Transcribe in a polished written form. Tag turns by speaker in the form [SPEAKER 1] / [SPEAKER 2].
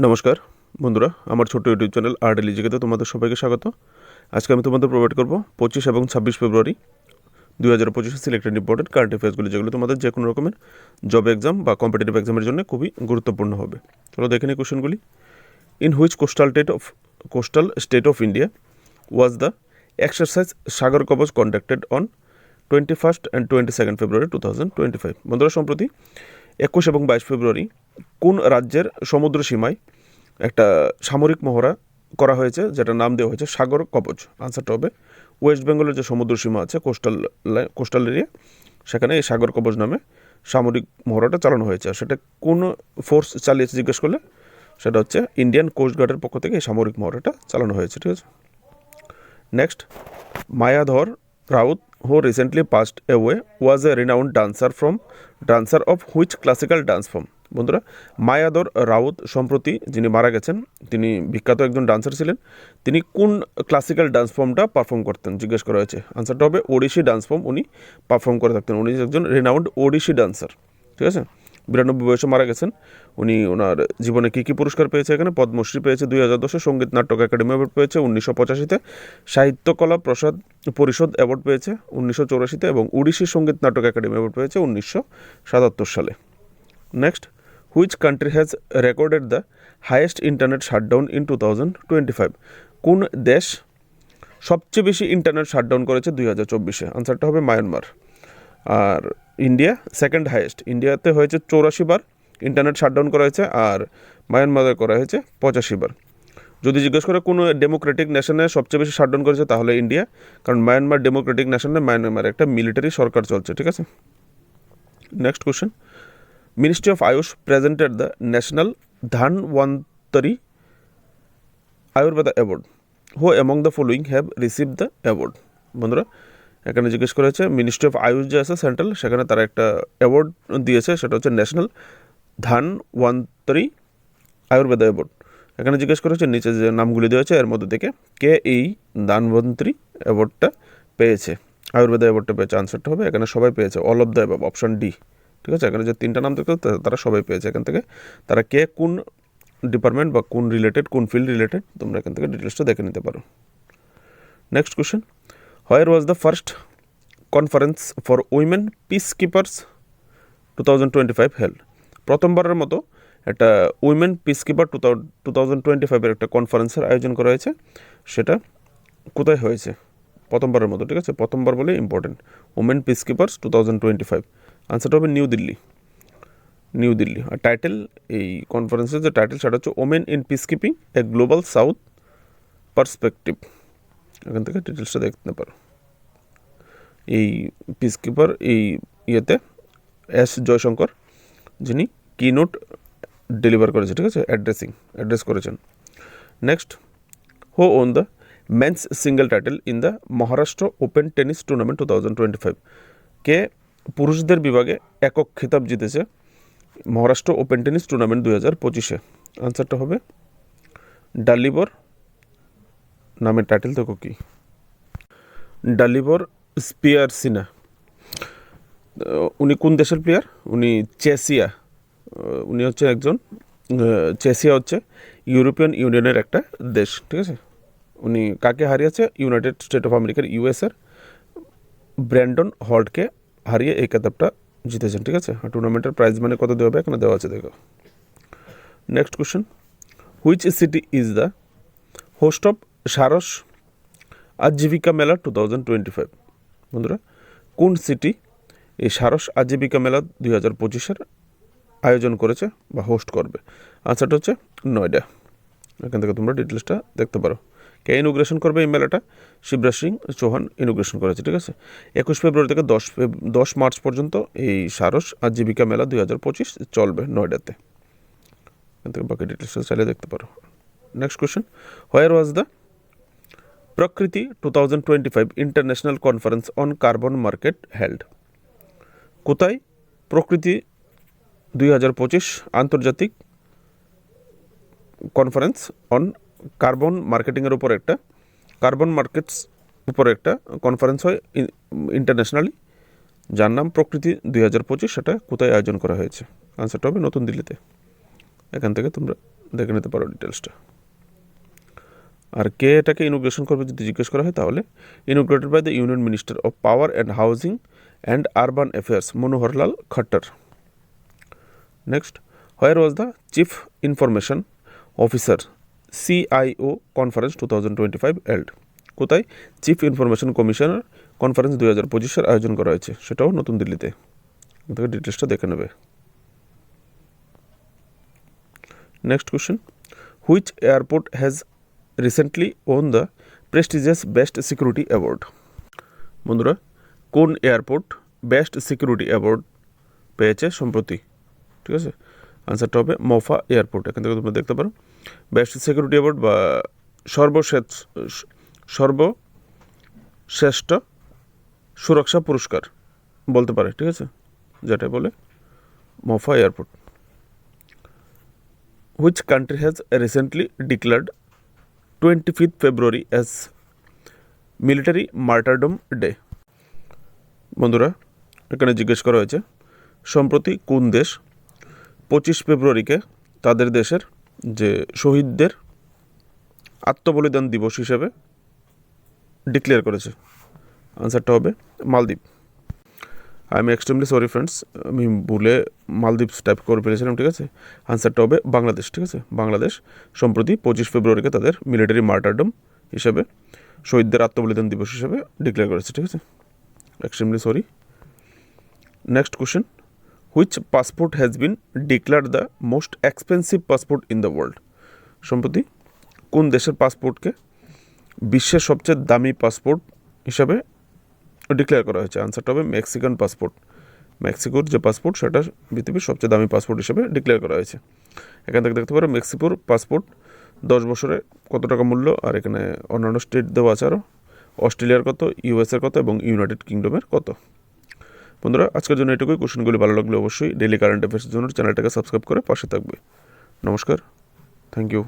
[SPEAKER 1] নমস্কার বন্ধুরা, আমার ছোট্ট ইউটিউব চ্যানেল আর্ট লিজিকেতে তোমাদের সবাইকে স্বাগত। আজকে আমি তোমাদের প্রোভাইড করব 25 এবং 26 ফেব্রুয়ারি 2025 সিলেক্টেড ইম্পর্টেন্ট কারেন্ট অ্যাফেয়ার্সগুলি, যেগুলো তোমাদের যে কোনো রকমের জব এক্সাম বা কম্পিটিটিভ এক্সামের জন্য খুবই গুরুত্বপূর্ণ হবে। চলো দেখে নিই কোশ্চেনগুলি। In which coastal state of India was the exercise Sagar Kavach conducted on 21 and 22 ফেব্রুয়ারি 2025? বন্ধুরা, সম্প্রতি 21 এবং 22 ফেব্রুয়ারি কোন রাজ্যের সমুদ্র সীমায় একটা সামরিক মহড়া করা হয়েছে, যেটা নাম দেওয়া হয়েছে সাগর কবচ? আনসারটা হবে ওয়েস্ট বেঙ্গলের যে সমুদ্র সীমা আছে, কোস্টাল এরিয়া, সেখানে এই সাগর কবচ নামে সামরিক মহড়াটা চালানো হয়েছে। আর সেটা কোন ফোর্স চালিয়েছে জিজ্ঞেস করলে সেটা হচ্ছে ইন্ডিয়ান কোস্টগার্ডের পক্ষ থেকে এই সামরিক মহড়াটা চালানো হয়েছে। ঠিক আছে, next, Mayadhar Raut, who recently passed away, was a renowned dancer of which classical dance form? বন্ধুরা, মায়াধর রাউত সম্প্রতি যিনি মারা গেছেন, তিনি বিখ্যাত একজন ডান্সার ছিলেন। তিনি কোন ক্লাসিক্যাল ডান্স ফর্মটা পারফর্ম করতেন জিজ্ঞেস করা হয়েছে। আনসারটা হবে ওড়িশি ডান্স ফর্ম উনি পারফর্ম করে থাকতেন। উনি একজন রিনাউন্ড ওড়িশি ডান্সার। ঠিক আছে, 92 বয়সে মারা গেছেন। উনি ওনার জীবনে কী কী পুরস্কার পেয়েছে? এখানে পদ্মশ্রী পেয়েছে 2010-এ, সঙ্গীত নাটক একাডেমি অ্যাওয়ার্ড পেয়েছে 1985-তে, সাহিত্যকলা পরিষদ অ্যাওয়ার্ড পেয়েছে 1984-তে এবং উড়িষ্যা সঙ্গীত নাটক একাডেমি অ্যাওয়ার্ড পেয়েছে 1977 সালে। Next, which country has recorded the highest internet shutdown in 2025? কোন দেশ সবচেয়ে বেশি ইন্টারনেট শাটডাউন করেছে 2024-এ? আনসারটা হবে মায়ানমার। আর ইন্ডিয়া সেকেন্ড হাইয়েস্ট। ইন্ডিয়াতে হয়েছে 84 বার ইন্টারনেট শাটডাউন করা হয়েছে, আর মায়ানমারে করা হয়েছে 85 বার। যদি জিজ্ঞেস করে কোনো ডেমোক্রেটিক নেশনে সবচেয়ে বেশি শাটডাউন করেছে, তাহলে ইন্ডিয়া, কারণ মায়ানমার ডেমোক্রেটিক নেশনে, মায়ানমার একটা মিলিটারি সরকার চলছে। ঠিক আছে, next question. Ministry of AYUSH presented the national Dhanvantari Ayurveda award. Who among the following have receive the award? বন্ধুরা, এখানে জিজ্ঞেস করা হয়েছে মিনিস্ট্রি অফ আয়ুষ যে আছে সেন্ট্রাল, সেখানে তারা একটা অ্যাওয়ার্ড দিয়েছে, সেটা হচ্ছে ন্যাশনাল ধানওয়ান্তরি আয়ুর্বেদা অ্যাওয়ার্ড। এখানে জিজ্ঞেস করা হচ্ছে নিচে যে নামগুলি দেওয়া হয়েছে এর মধ্যে থেকে কে এই ধানবন্ত্রী অ্যাওয়ার্ডটা পেয়েছে, আয়ুর্বেদা অ্যাওয়ার্ডটা পেয়েছে? আনসারটা হবে এখানে সবাই পেয়েছে, all of the above, option D. ঠিক আছে, এখানে যে তিনটা নাম দেখতে তারা সবাই পেয়েছে। এখান থেকে তারা কে কোন ডিপার্টমেন্ট বা কোন রিলেটেড, কোন ফিল্ড রিলেটেড, তোমরা এখান থেকে ডিটেলসটা দেখে নিতে পারো। Next question, where was the first conference for women peace keepers 2025 held? প্রথমবারের মতো একটা উইমেন পিস কিপার 2025-এর একটা কনফারেন্সের আয়োজন করা হয়েছে। সেটা কোথায় হয়েছে? প্রথমবারের মতো। ঠিক আছে, প্রথমবার বলে ইম্পর্টেন্ট। উমেন পিস কিপার্স 2025, আনসারটা হবে নিউ দিল্লি। আর টাইটেল, এই কনফারেন্সের যে টাইটেল সেটা হচ্ছে women in peace keeping A global south perspective. এখান থেকে ডিটেলসটা দেখতে পারো। এই পিস কিপার এই ইয়েতে এস জয়শঙ্কর যিনি কিনোট ডেলিভার করেছে। ঠিক আছে, অ্যাড্রেস করেছেন। Next, who won the men's single title in the Maharashtra open tennis tournament 2025? কে পুরুষদের বিভাগে একক খেতাব জিতেছে মহারাষ্ট্র ওপেন টেনিস টুর্নামেন্ট 2025-এ? আনসারটা হবে ডালিবর। নামের টাইটেল দেখো কি, ডালিবর স্পিয়ারসিনা। উনি কোন দেশের প্লেয়ার? উনি চেসিয়া। উনি হচ্ছে একজন, চেসিয়া হচ্ছে ইউরোপিয়ান ইউনিয়নের একটা দেশ। ঠিক আছে, উনি কাকে হারিয়েছে? ইউনাইটেড স্টেট অফ আমেরিকার ইউএসের ব্র্যান্ডন হল্টকে হারিয়ে এই খেতাবটা জিতেছেন। ঠিক আছে, আর টুর্নামেন্টের প্রাইজ মানে কত দেওয়া হবে এখানে দেওয়া আছে, দেখো। Next question, which city is the host of সারস আজীবিকা মেলা 2025? বন্ধুরা, কোন সিটি এই সারস আজীবিকা মেলা 2025-এর আয়োজন করেছে বা হোস্ট করবে? আনসারটা হচ্ছে নয়ডা। এখান থেকে তোমরা ডিটেলসটা দেখতে পারো। কে ইনোগ্রেশন করবে এই মেলাটা? শিবরাজ সিং চৌহান ইনোগ্রেশন করেছে। ঠিক আছে, 21 ফেব্রুয়ারি থেকে 10 মার্চ পর্যন্ত এই সারস আজীবিকা মেলা 2025 চলবে নয়ডাতে। এখান থেকে বাকি ডিটেলসটা চাইলে দেখতে পারো। Next question, where was the প্রকৃতি 2025 international conference on carbon market held? কোথায় প্রকৃতি 2025 আন্তর্জাতিক কনফারেন্স অন কার্বন মার্কেটিংয়ের উপর একটা, কার্বন মার্কেটস উপরে একটা কনফারেন্স হয় ইন্টারন্যাশনালি, যার নাম প্রকৃতি 2025? সেটা কোথায় আয়োজন করা হয়েছে? আনসারটা হবে নতুন দিল্লিতে। এখান থেকে তোমরা দেখে নিতে পারো ডিটেলসটা। আর কে এটাকে ইনোগ্রেশন করবে যদি জিজ্ঞেস করা হয় তাহলে inaugurated by the union minister of power and housing and urban affairs Manohar Lal Khattar. Next, where was the chief information officer CIO conference 2025 held? কোথায় চিফ ইনফরমেশন কমিশনার কনফারেন্স 2025-এর আয়োজন করা হয়েছে? সেটাও নতুন দিল্লিতে। তাকে ডিটেলসটা দেখে নেবে। Next question, which airport has recently won the prestigious best security award? বন্ধুরা, কোন এয়ারপোর্ট বেস্ট সিকিউরিটি অ্যাওয়ার্ড পেয়েছে সম্প্রতি? ঠিক আছে, আনসারটা হবে মোফা এয়ারপোর্ট। এখান থেকে তোমরা দেখতে পারো বেস্ট সিকিউরিটি অ্যাওয়ার্ড বা সর্বশ্রেষ্ঠ সুরক্ষা পুরস্কার বলতে পারে, ঠিক আছে, যেটা বলে MOFA airport. Which country has recently declared 25th February as military martyrdom day? বন্ধুরা, এখানে জিজ্ঞেস করা হয়েছে সম্প্রতি কোন দেশ 25 ফেব্রুয়ারিকে তাদের দেশের যে শহীদদের আত্মবলিদান দিবস হিসেবে ডিক্লেয়ার করেছে? আনসারটা হবে মালদ্বীপ। I am extremely sorry friends, আমি ভুলে মালদ্বীপস টাইপ করে ফেলেছিলাম, ঠিক আছে। আনসারটা হবে বাংলাদেশ, ঠিক আছে। বাংলাদেশ সম্প্রতি 25 ফেব্রুয়ারিকে তাদের মিলিটারি মার্টারডম হিসেবে শহীদদের আত্মবলিদান দিবস হিসেবে ডিক্লেয়ার করেছে, ঠিক আছে। Extremely sorry. Next question, which passport has been declared the most expensive passport in the world? সম্প্রতি কোন দেশের পাসপোর্টকে বিশ্বের সবচেয়ে দামি পাসপোর্ট হিসাবে ডিক্লেয়ার করা হয়েছে? আনসারটা হবে মেক্সিকান পাসপোর্ট। মেক্সিকোর যে পাসপোর্ট সেটা পৃথিবীর সবচেয়ে দামি পাসপোর্ট হিসেবে ডিক্লেয়ার করা হয়েছে। এখান থেকে দেখতে পারো মেক্সিকোর পাসপোর্ট 10 বছরে কত টাকা মূল্য, আর এখানে অন্যান্য স্টেট দেওয়া আছে আরও, অস্ট্রেলিয়ার কত, ইউএসের কত এবং ইউনাইটেড কিংডমের কত। বন্ধুরা, আজকের জন্য এটুকুই। কোশ্চেনগুলি ভালো লাগলে অবশ্যই ডেইলি কারেন্ট অ্যাফেয়ার্সের জন্য চ্যানেলটাকে সাবস্ক্রাইব করে পাশে থাকবে। নমস্কার, থ্যাংক ইউ।